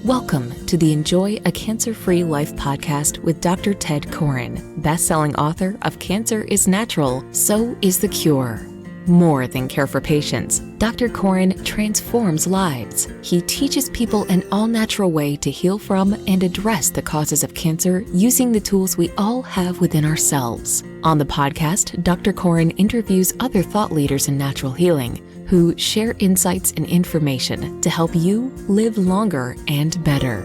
Welcome to the Enjoy a Cancer-Free Life podcast with Dr. Ted Koren, best-selling author of Cancer is Natural, So is the Cure. More than care for patients, Dr. Koren transforms lives. He teaches people an all-natural way to heal from and address the causes of cancer using the tools we all have within ourselves. On the podcast, Dr. Koren interviews other thought leaders in natural healing who share insights and information to help you live longer and better.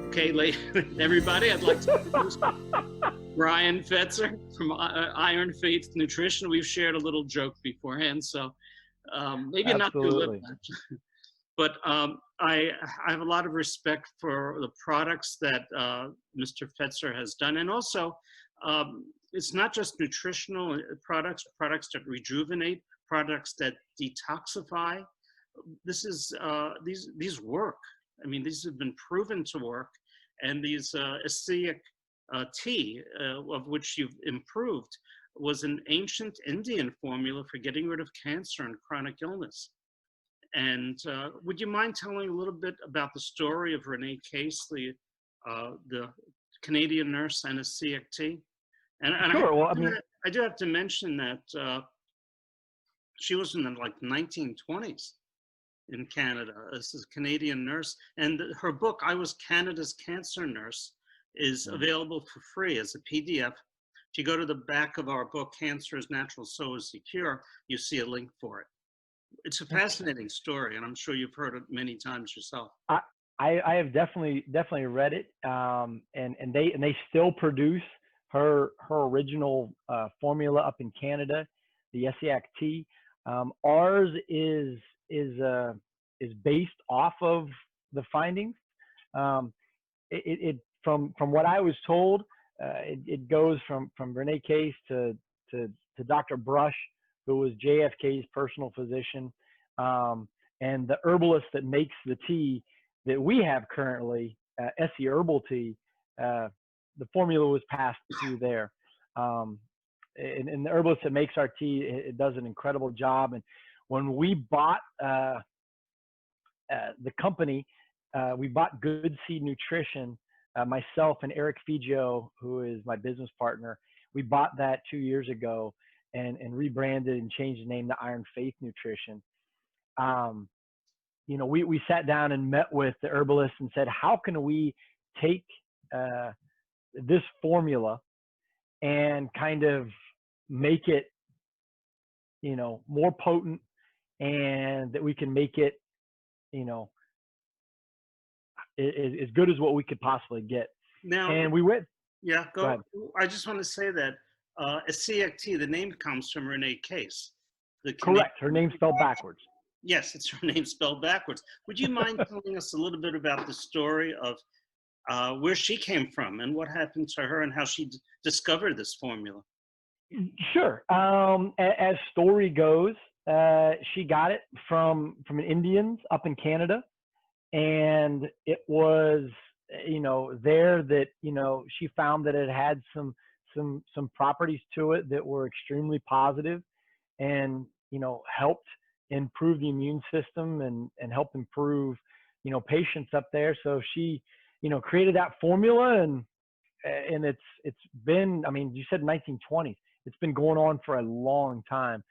Okay, everybody, I'd like to introduce Bryan Fetzer from Iron Faith Nutrition. We've shared a little joke beforehand, so maybe not too little, but I have a lot of respect for the products that Mr. Fetzer has done, and also it's not just nutritional products that rejuvenate, products that detoxify. This is these work. I mean, these have been proven to work, and these Essiac tea, of which you've improved, was an ancient Indian formula for getting rid of cancer and chronic illness. And would you mind telling a little bit about the story of Renee Case, the Canadian nurse and Essiac tea? And Sure. I do have to mention that she was in the 1920s in Canada. This is a Canadian nurse, and her book, I Was Canada's Cancer Nurse, is available for free as a PDF. If you go to the back of our book, Cancer is Natural, So is the Cure, you see a link for it. It's a fascinating story, and I'm sure you've heard it many times yourself. I have definitely read it, and they still produce her original formula up in Canada, the Essiac tea. Ours is based off of the findings. From what I was told, it goes from Renee Case to Dr. Brush, who was JFK's personal physician, and the herbalist that makes the tea that we have currently, Essie Herbal Tea. The formula was passed through there. And the herbalist that makes our tea, it does an incredible job. And when we bought the company, we bought Good Seed Nutrition. Myself and Eric Figio, who is my business partner, we bought that 2 years ago and rebranded and changed the name to Iron Faith Nutrition. We sat down and met with the herbalist and said, how can we take this formula and kind of make it, more potent, and that we can make it, as good as what we could possibly get. Now, and we went. Yeah, go ahead. I just want to say that Essiac tea, the name comes from Renee Case. Correct. Her name's spelled backwards. Yes, it's her name spelled backwards. Would you mind telling us a little bit about the story of where she came from and what happened to her and how she discovered this formula? Sure. As story goes, she got it from an Indians up in Canada, and it was there that she found that it had some properties to it that were extremely positive, and helped improve the immune system and help improve patients up there. So she created that formula, and it's been, you said 1920s. It's been going on for a long time,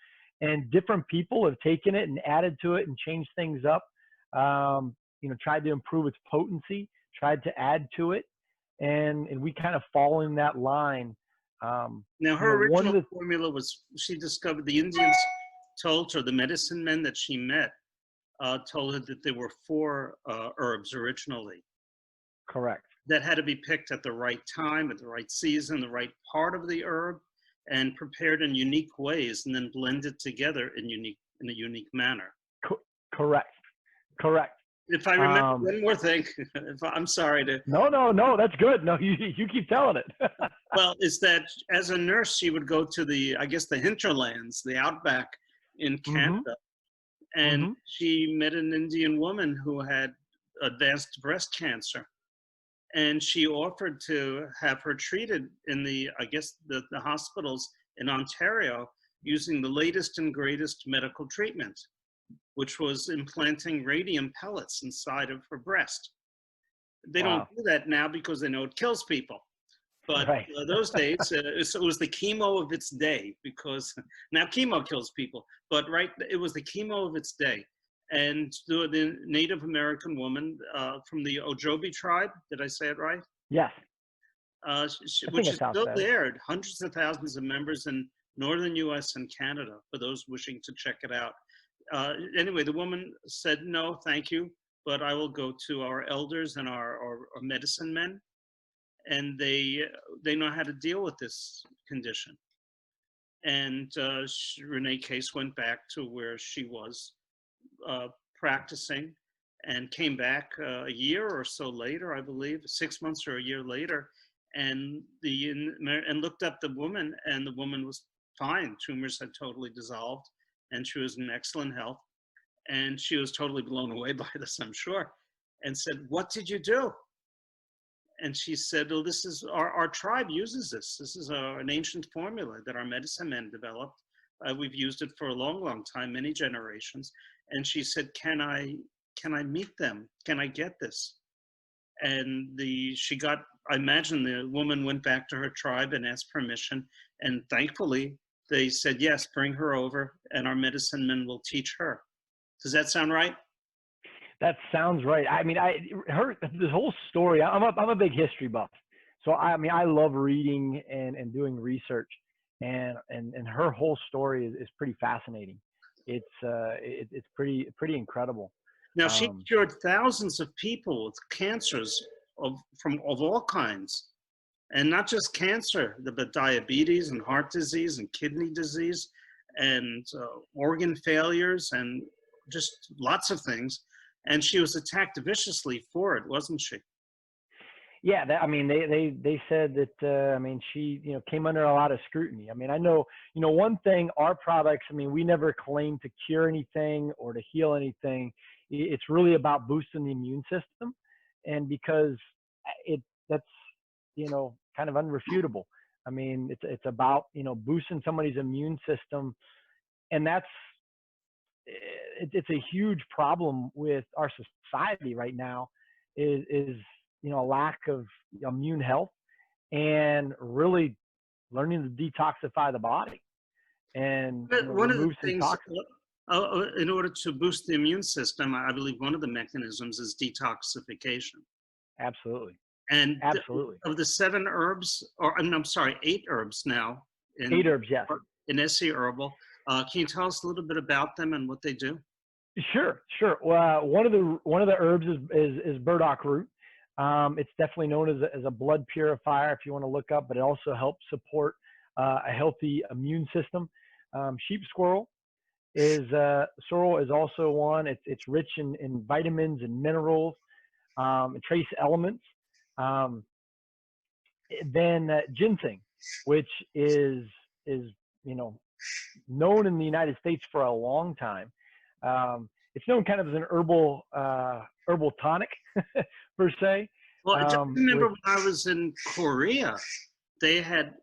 and different people have taken it and added to it and changed things up. Tried to improve its potency, tried to add to it, and we kind of fall in that line. Now, her original formula was, she discovered, the Indians told her, the medicine men that she met told her that there were 4 herbs originally. Correct. That had to be picked at the right time, at the right season, the right part of the herb, and prepared in unique ways, and then blended together in a unique manner. Correct. If I remember one more thing, I'm sorry to. No, that's good. No, you keep telling it. Well, is that as a nurse, she would go to the hinterlands, the outback in Canada, and she met an Indian woman who had advanced breast cancer, and she offered to have her treated in the hospitals in Ontario using the latest and greatest medical treatment, which was implanting radium pellets inside of her breast. They don't do that now because they know it kills people. But those days, it was the chemo of its day, because now chemo kills people. But it was the chemo of its day. And the Native American woman from the Ojobi tribe, did I say it right? Yes. Which is still there, hundreds of thousands of members in northern U.S. and Canada, for those wishing to check it out. Anyway, the woman said, no, thank you, but I will go to our elders and our medicine men, and they know how to deal with this condition. And Renee Case went back to where she was practicing, and came back a year or so later, I believe, 6 months or a year later, and looked up the woman, and the woman was fine. Tumors had totally dissolved, and she was in excellent health. And she was totally blown away by this, I'm sure, and said, what did you do? And she said, well, this is our tribe uses this. This is an ancient formula that our medicine men developed. We've used it for a long, long time, many generations. And she said, can I meet them? Can I get this? And I imagine the woman went back to her tribe and asked permission. And thankfully, they said, yes, bring her over, and our medicine men will teach her. Does that sound right? That sounds right. I mean, this whole story, I'm a big history buff. So I love reading and doing research, and her whole story is pretty fascinating. It's pretty incredible. Now, she cured thousands of people with cancers of all kinds, and not just cancer, but diabetes and heart disease and kidney disease and organ failures and just lots of things. And she was attacked viciously for it, wasn't she? Yeah, they said that she came under a lot of scrutiny. I mean, I know one thing, our products, we never claim to cure anything or to heal anything. It's really about boosting the immune system, and because that's kind of unrefutable. I mean, it's about boosting somebody's immune system, and it's a huge problem with our society right now. Is a lack of immune health, and really learning to detoxify the body and one of the things in order to boost the immune system, I believe one of the mechanisms is detoxification. Absolutely. And absolutely, of the 7 herbs, I'm sorry, 8 herbs now. 8 herbs, yes. In Essie Herbal. Can you tell us a little bit about them and what they do? Sure. Well, one of the herbs is burdock root. It's definitely known as a blood purifier, if you want to look up, but it also helps support a healthy immune system. Sheep sorrel is also one. It's rich in vitamins and minerals, and trace elements. Then ginseng, which is known in the United States for a long time. It's known kind of as an herbal tonic per se. Well, I just remember when I was in Korea, they had,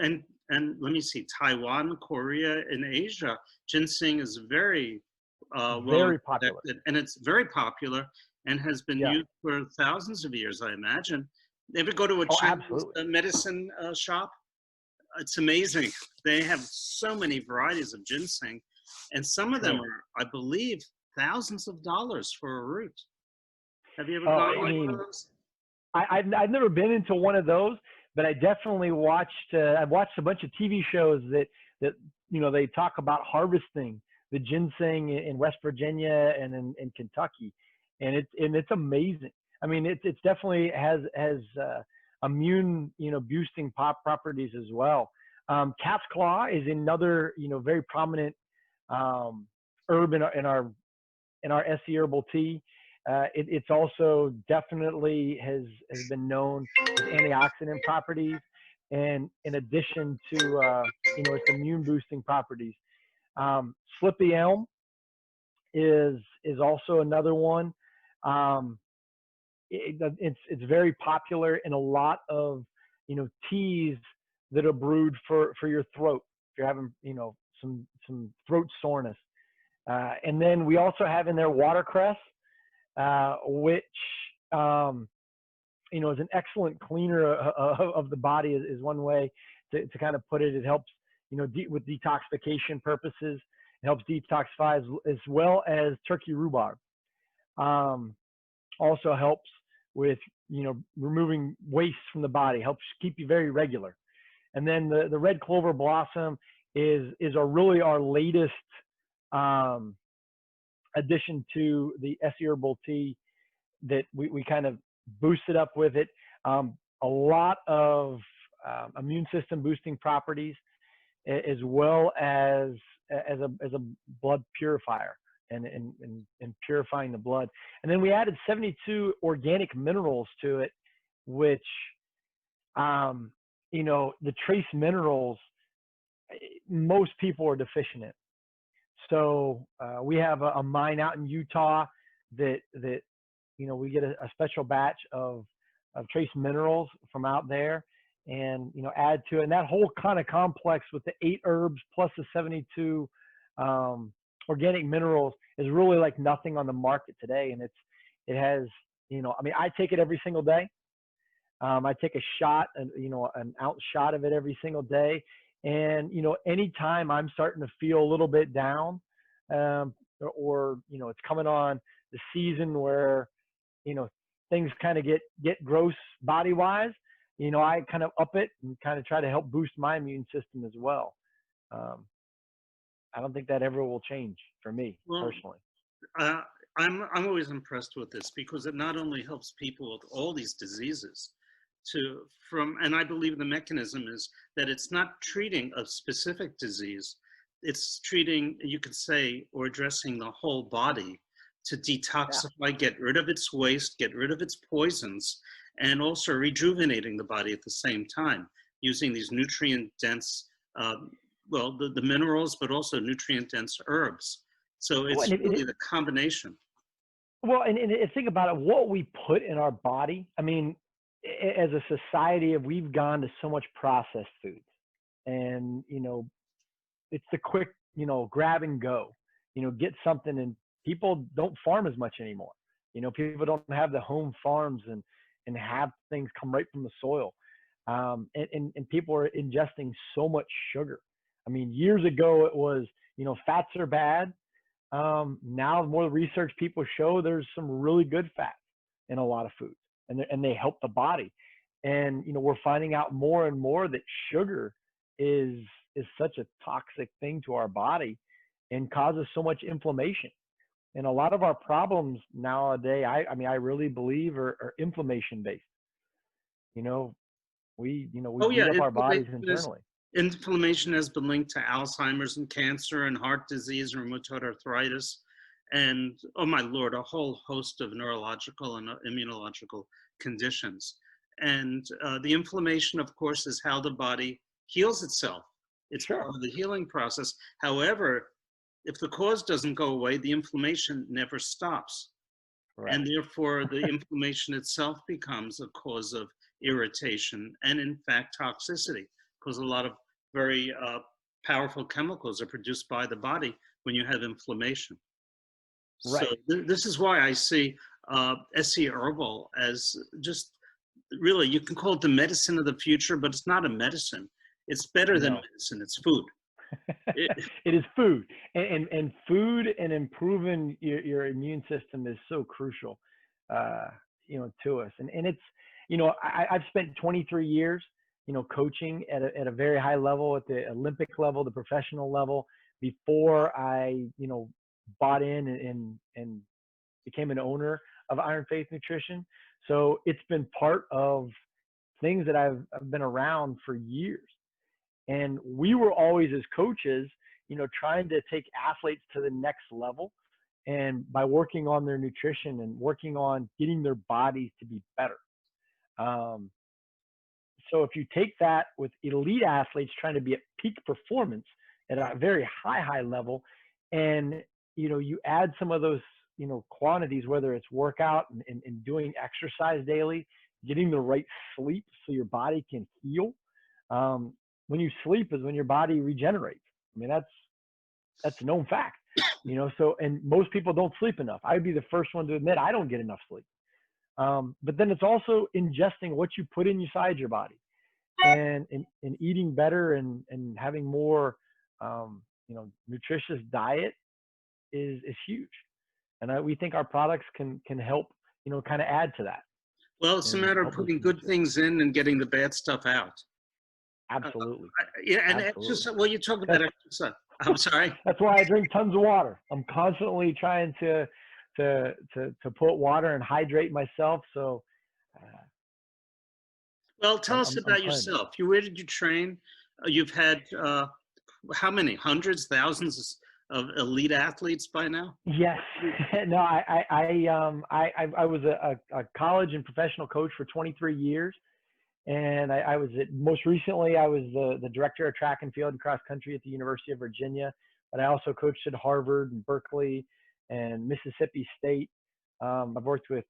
and let me see, Taiwan, Korea, and Asia, ginseng is very very popular, and it's very popular and has been used for thousands of years, I imagine. Ever go to a Chinese medicine shop? It's amazing. They have so many varieties of ginseng, and some of them are, I believe, thousands of dollars for a root. Have you ever gone one of those? I've never been into one of those, but I definitely watched. I've watched a bunch of TV shows that they talk about harvesting the ginseng in West Virginia and in Kentucky, and it's amazing. I mean, it's definitely has immune boosting properties as well. Cat's claw is another very prominent herb in our Essie herbal tea. It's also definitely has been known as antioxidant properties, and in addition to its immune boosting properties. Slippy elm is also another one. It's very popular in a lot of teas that are brewed for your throat if you're having some throat soreness. And then we also have in there watercress, which is an excellent cleaner of the body is one way to kind of put it. It helps, with detoxification purposes. It helps detoxify as well as turkey rhubarb. Also helps with, removing waste from the body, helps keep you very regular. And then the red clover blossom is our latest addition to the Essie herbal tea that we kind of boosted up with it. A lot of immune system boosting properties, as well as a blood purifier and purifying the blood. And then we added 72 organic minerals to it, which, the trace minerals, most people are deficient in. So we have a mine out in Utah that we get a special batch of trace minerals from out there, and add to it. And that whole kind of complex with the 8 herbs plus the 72 organic minerals is really like nothing on the market today. And it has, I take it every single day. I take a shot, an ounce shot of it every single day. And, anytime I'm starting to feel a little bit down, or it's coming on the season where, things kind of get gross body wise, I kind of up it and kind of try to help boost my immune system as well. I don't think that ever will change for me personally. I'm always impressed with this because it not only helps people with all these diseases and I believe the mechanism is that it's not treating a specific disease. It's treating, you could say, or addressing the whole body to detoxify, get rid of its waste, get rid of its poisons, and also rejuvenating the body at the same time using these nutrient-dense, the minerals, but also nutrient-dense herbs. So it's really the combination. Well, and think about it, what we put in our body. I mean, as a society, we've gone to so much processed foods, and it's the quick, grab and go, get something, and people don't farm as much anymore. People don't have the home farms and have things come right from the soil. And people are ingesting so much sugar. I mean, years ago it was, fats are bad. Now more research people show there's some really good fats in a lot of foods, and they help the body. And, we're finding out more and more that sugar is such a toxic thing to our body and causes so much inflammation. And a lot of our problems nowadays, I really believe are inflammation based. We beat up our bodies internally. Inflammation has been linked to Alzheimer's and cancer and heart disease, rheumatoid arthritis, and, oh my Lord, a whole host of neurological and immunological conditions. And the inflammation, of course, is how the body heals itself. It's part of the healing process. However, if the cause doesn't go away, the inflammation never stops. Right. And therefore, the inflammation itself becomes a cause of irritation and, in fact, toxicity, because a lot of very powerful chemicals are produced by the body when you have inflammation. Right. So this is why I see Essie herbal as just really, you can call it the medicine of the future, but it's not a medicine. It's better than medicine. It's food. It is food, and food and improving your immune system is so crucial, to us. And it's, I've spent 23 years, coaching at a very high level, at the Olympic level, the professional level, before I, bought in and became an owner of Iron Faith Nutrition. So it's been part of things that I've been around for years. And we were always, as coaches, trying to take athletes to the next level, and by working on their nutrition and working on getting their bodies to be better. So if you take that with elite athletes trying to be at peak performance at a very high level, and you add some of those quantities, whether it's workout and doing exercise daily, getting the right sleep so your body can heal. When you sleep is when your body regenerates. I mean, that's a known fact, So, and most people don't sleep enough. I'd be the first one to admit I don't get enough sleep. But then it's also ingesting what you put inside your body, and eating better, and having more, nutritious diet is huge. And we think our products can help, kind of add to that. Well, it's a matter of putting good things in and getting the bad stuff out. Absolutely. Yeah, and Absolutely. just, well, you talk about exercise. I'm sorry. That's why I drink tons of water. I'm constantly trying to put water and hydrate myself. So, well, tell us about yourself. Where did you train? You've had how many? Hundreds, thousands of elite athletes by now? Yes. No, I was a college and professional coach for 23 years. And most recently, I was the director of track and field and cross country at the University of Virginia. But I also coached at Harvard and Berkeley and Mississippi State. I've worked with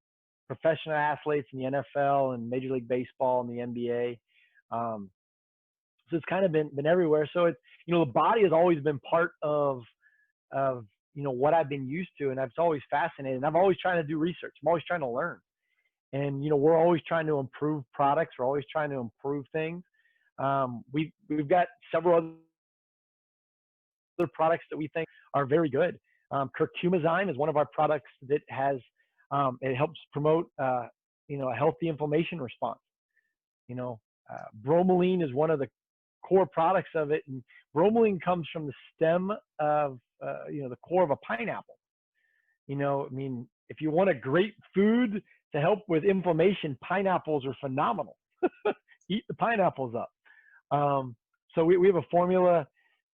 professional athletes in the NFL and Major League Baseball and the NBA. So it's kind of been everywhere. So it's, the body has always been part of what I've been used to, and it's always fascinating. I'm always trying to do research. I'm always trying to learn. And, we're always trying to improve products. We're always trying to improve things. We've got several other products that we think are very good. Curcumazyme is one of our products that has, it helps promote, a healthy inflammation response. Bromelain is one of the core products of it. And bromelain comes from the stem of, the core of a pineapple. If you want a great food to help with inflammation, pineapples are phenomenal. Eat the pineapples up. So we have a formula,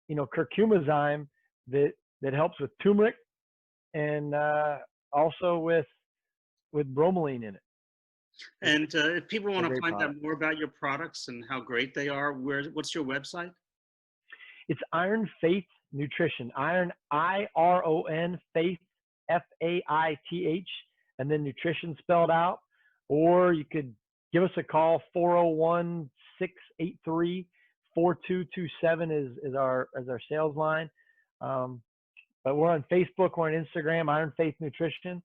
curcumazyme that helps with turmeric, and also with bromelain in it. And if people want to find out more about your products and how great they are, what's your website? It's Iron Faith Nutrition. Iron, IRON, Faith, FAITH, and then nutrition spelled out. Or you could give us a call. 401-683-4227 is our sales line. But we're on Facebook, we're on Instagram, Iron Faith Nutrition,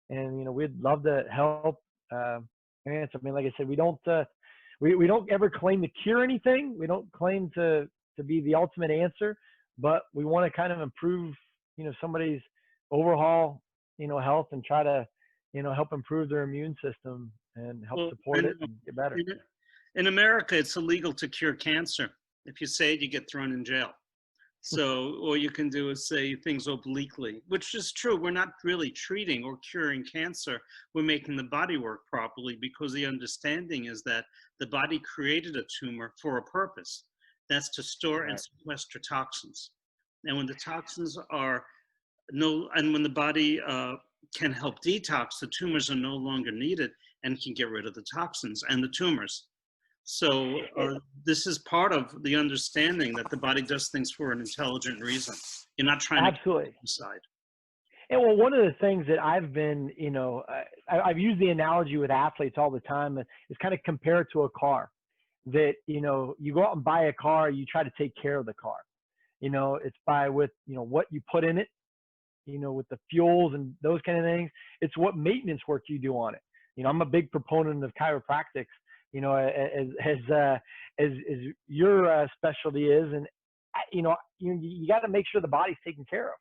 and we'd love to help. Like I said, we don't ever claim to cure anything. We don't claim to be the ultimate answer, but we want to kind of improve, somebody's overall, health, and try to, help improve their immune system and help support it and get better. In America, it's illegal to cure cancer. If you say it, you get thrown in jail. So all you can do is say things obliquely, which is true. We're not really treating or curing cancer. We're making the body work properly, because the understanding is that the body created a tumor for a purpose. That's to store and sequester toxins. And when the toxins are and when the body can help detox, the tumors are no longer needed and can get rid of the toxins and the tumors. So this is part of the understanding that the body does things for an intelligent reason. You're not trying to decide. And well, one of the things that I've been, I've used the analogy with athletes all the time, is kind of compare it to a car. That, you go out and buy a car, you try to take care of the car. It's with what you put in it, with the fuels and those kind of things. It's what maintenance work you do on it. I'm a big proponent of chiropractics, as your specialty is. And, you got to make sure the body's taken care of,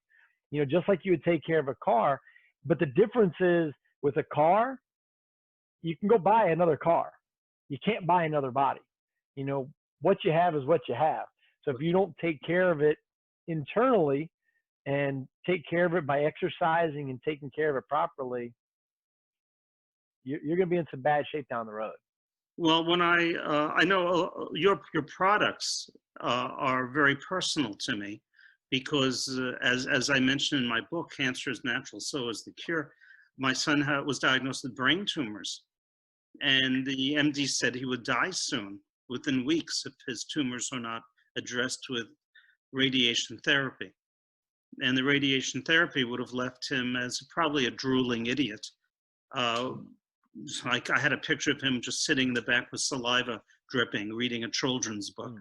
just like you would take care of a car. But the difference is, with a car, you can go buy another car. You can't buy another body. What you have is what you have. So if you don't take care of it internally and take care of it by exercising and taking care of it properly, you're going to be in some bad shape down the road. Well, when I know your products are very personal to me, because as I mentioned in my book, Cancer is Natural, So is the Cure. My son was diagnosed with brain tumors, and the MD said he would die soon, within weeks, if his tumors are not addressed with radiation therapy. And the radiation therapy would have left him as probably a drooling idiot. I had a picture of him just sitting in the back with saliva dripping, reading a children's book.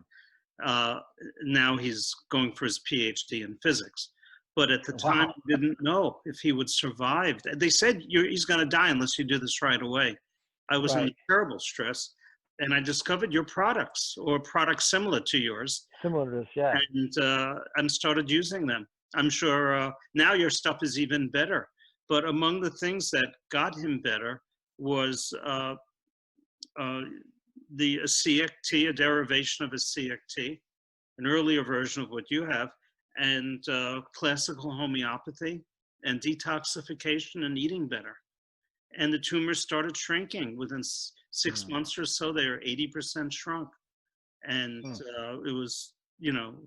Now he's going for his PhD in physics. But at the time, Wow. we didn't know if he would survive. They said he's going to die unless you do this right away. I was in Right. terrible stress, and I discovered your products or products similar to yours, Similar to this, yeah. and started using them. I'm sure now your stuff is even better. But among the things that got him better was uh, the Essiac tea, a derivation of Essiac tea, an earlier version of what you have, and classical homeopathy and detoxification and eating better. And the tumors started shrinking within 6 months or so. They were 80% shrunk. And it was,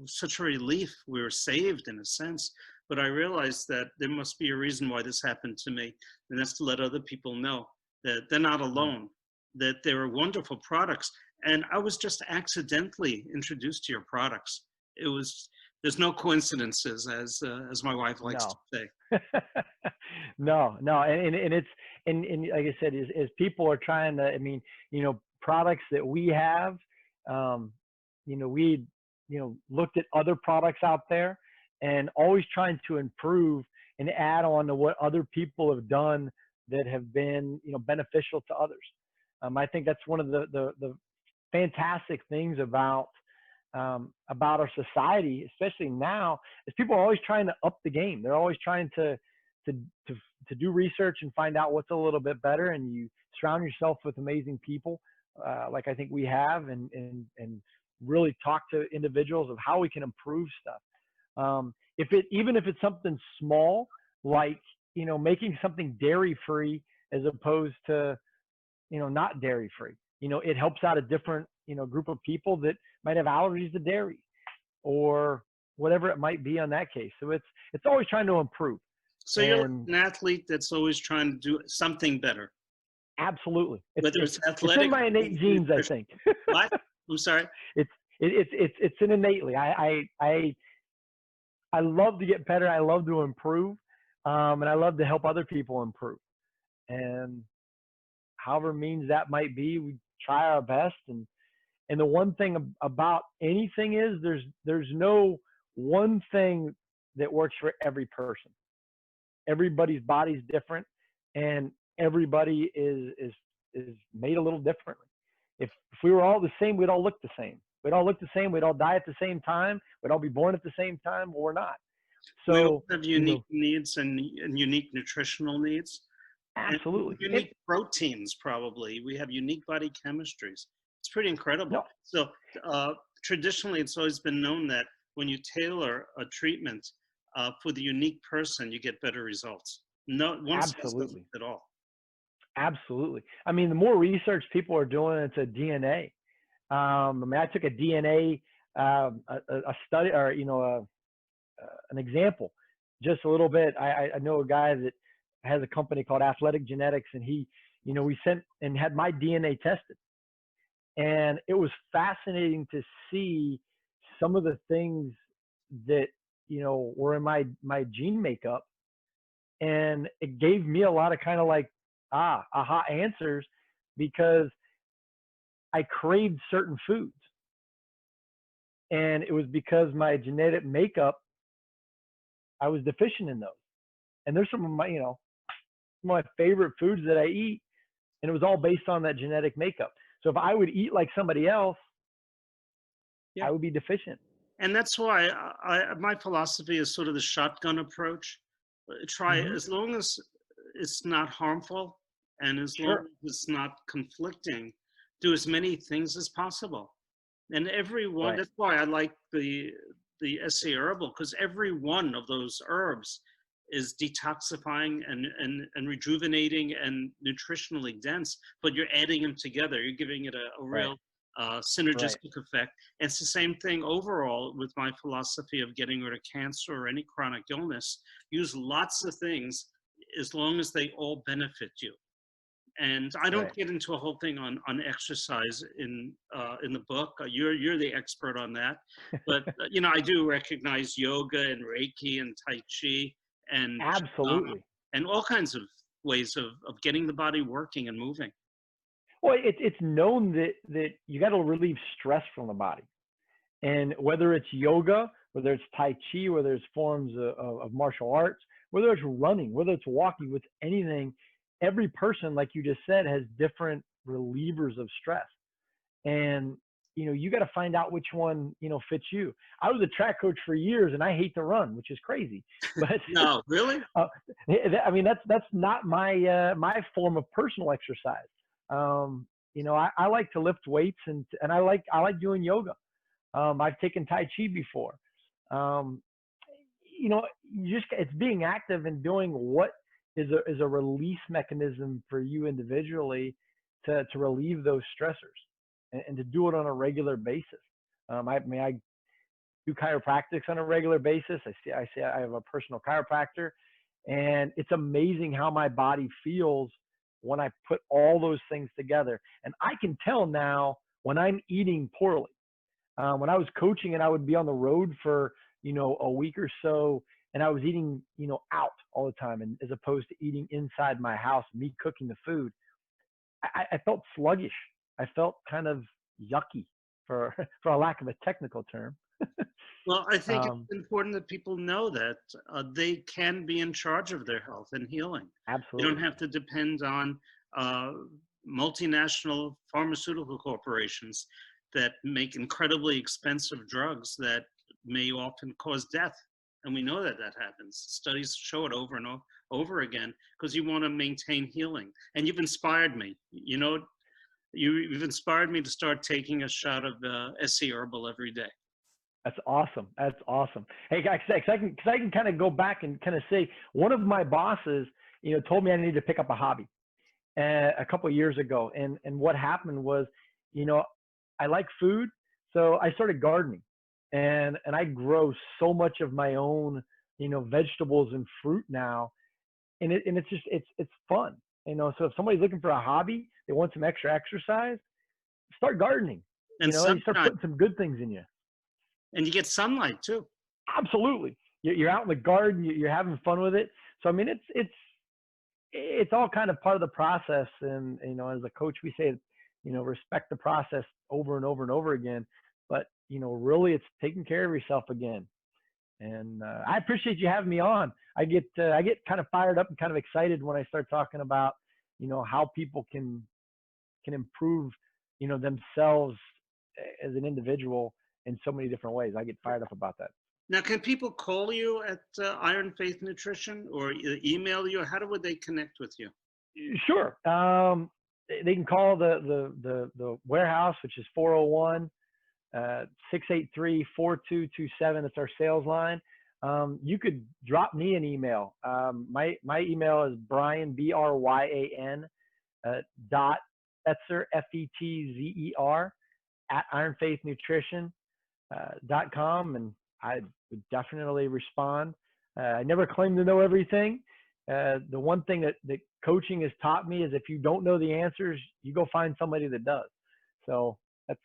such a relief. We were saved in a sense. But I realized that there must be a reason why this happened to me. And that's to let other people know that they're not alone, that there are wonderful products. And I was just accidentally introduced to your products. There's no coincidences, as my wife likes to say. No, and it's and like I said, as people are trying to, products that we have, we looked at other products out there and always trying to improve and add on to what other people have done that have been beneficial to others. I think that's one of the fantastic things about our society, especially now, is people are always trying to up the game. They're always trying to do research and find out what's a little bit better. And you surround yourself with amazing people, like I think we have, and really talk to individuals of how we can improve stuff. Even if it's something small, like making something dairy free as opposed to not dairy free. It helps out a different group of people that might have allergies to dairy or whatever it might be on that case. So it's always trying to improve. So you're like an athlete that's always trying to do something better. Absolutely. Whether it's athletic, it's in my innate genes, I think. What? I'm sorry. It's in innately. I love to get better. I love to improve, and I love to help other people improve. And however means that might be, we try our best. And the one thing about anything is there's no one thing that works for every person. Everybody's body's different, and everybody is made a little differently. If we were all the same, we'd all look the same. We'd all look the same. We'd all die at the same time. We'd all be born at the same time. Well, we're not. So we all have unique needs and unique nutritional needs. Absolutely. And unique proteins, probably. We have unique body chemistries. It's pretty incredible. No. So traditionally, it's always been known that when you tailor a treatment for the unique person, you get better results. No one size doesn't at all. Absolutely. I mean, the more research people are doing into DNA. I took a DNA a study, or an example, just a little bit. I know a guy that has a company called Athletic Genetics, and we sent and had my DNA tested, and it was fascinating to see some of the things that were in my gene makeup, and it gave me a lot of kind of like aha answers, because I craved certain foods, and it was because my genetic makeup, I was deficient in those. And there's some of my favorite foods that I eat, and it was all based on that genetic makeup. So if I would eat like somebody else, I would be deficient. And that's why my philosophy is sort of the shotgun approach. Try as long as it's not harmful, and as long as it's not conflicting, do as many things as possible. And everyone, that's why I like the Essiac herbal, because every one of those herbs is detoxifying and rejuvenating and nutritionally dense, but you're adding them together. You're giving it a real synergistic effect. And it's the same thing overall with my philosophy of getting rid of cancer or any chronic illness. Use lots of things as long as they all benefit you. And I don't get into a whole thing on exercise in the book. You're the expert on that. But I do recognize yoga and Reiki and Tai Chi and absolutely, and all kinds of ways of getting the body working and moving. Well, it's known that you got to relieve stress from the body, and whether it's yoga, whether it's Tai Chi, whether it's forms of martial arts, whether it's running, whether it's walking, with anything, every person, like you just said, has different relievers of stress. And, you got to find out which one, fits you. I was a track coach for years and I hate to run, which is crazy. But no, really? I mean, that's not my form of personal exercise. I like to lift weights and I like doing yoga. I've taken Tai Chi before. It's being active and doing what is a release mechanism for you individually to relieve those stressors and to do it on a regular basis. I do chiropractics on a regular basis. I have a personal chiropractor, and it's amazing how my body feels when I put all those things together. And I can tell now when I'm eating poorly. When I was coaching and I would be on the road for, a week or so, and I was eating, out all the time, and as opposed to eating inside my house, me cooking the food, I felt sluggish. I felt kind of yucky, for a lack of a technical term. Well, I think it's important that people know that they can be in charge of their health and healing. Absolutely. You don't have to depend on multinational pharmaceutical corporations that make incredibly expensive drugs that may often cause death. And we know that happens. Studies show it over and over again, because you want to maintain healing. And you've inspired me. You've inspired me to start taking a shot of SC Herbal every day. That's awesome. That's awesome. Hey, guys, I can kind of go back and kind of say, one of my bosses, told me I needed to pick up a hobby a couple of years ago. And what happened was, I like food, so I started gardening, and I grow so much of my own, vegetables and fruit now, and it's just it's fun, So if somebody's looking for a hobby, they want some extra exercise, start gardening, and you start putting some good things in you. And you get sunlight too. Absolutely. You're out in the garden, you're having fun with it. So I mean, it's all kind of part of the process. And as a coach, we say, respect the process over and over and over again. But really, it's taking care of yourself again. And I appreciate you having me on. I get kind of fired up and kind of excited when I start talking about how people can improve themselves as an individual in so many different ways. I get fired up about that. Now, can people call you at Iron Faith Nutrition or email you? How would they connect with you? Sure. They can call the warehouse, which is 401-683-4227. It's our sales line. You could drop me an email. My email is Bryan, BRYAN, dot Fetzer, FETZER, at ironfaithnutrition.com, and I would definitely respond. I never claim to know everything. The one thing that coaching has taught me is if you don't know the answers, you go find somebody that does. So that's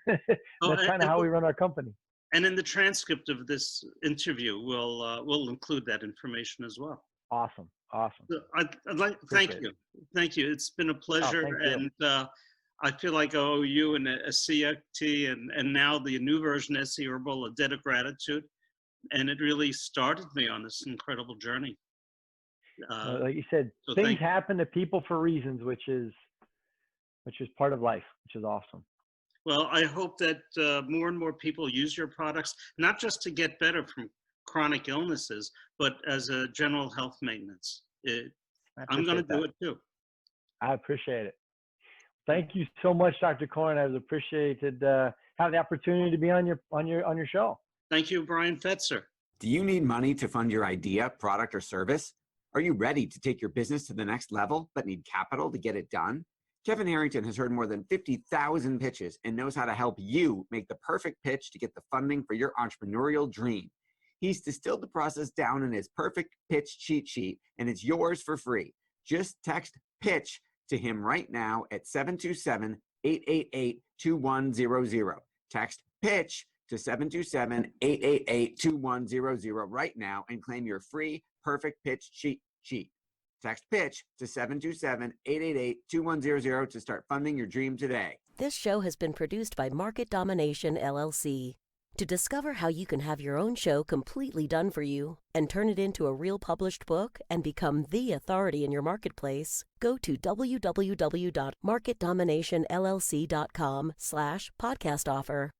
that's kind of how we run our company. And in the transcript of this interview, we'll include that information as well. Awesome. So I'd like thank you. It's been a pleasure, and I feel like I owe you and Essiac and now the new version SC Herbal a debt of gratitude, and it really started me on this incredible journey. Like you said, things happen to people for reasons, which is part of life, which is awesome. Well, I hope that more and more people use your products, not just to get better from chronic illnesses, but as a general health maintenance. I'm going to do it too. I appreciate it. Thank you so much, Dr. Koren. I was appreciated having the opportunity to be on your show. Thank you, Bryan Fetzer. Do you need money to fund your idea, product, or service? Are you ready to take your business to the next level, but need capital to get it done? Kevin Harrington has heard more than 50,000 pitches and knows how to help you make the perfect pitch to get the funding for your entrepreneurial dream. He's distilled the process down in his perfect pitch cheat sheet, and it's yours for free. Just text PITCH to him right now at 727-888-2100. Text PITCH to 727-888-2100 right now and claim your free perfect pitch cheat sheet. Text PITCH to 727-888-2100 to start funding your dream today. This show has been produced by Market Domination, LLC. To discover how you can have your own show completely done for you and turn it into a real published book and become the authority in your marketplace, go to www.marketdominationllc.com/podcast offer.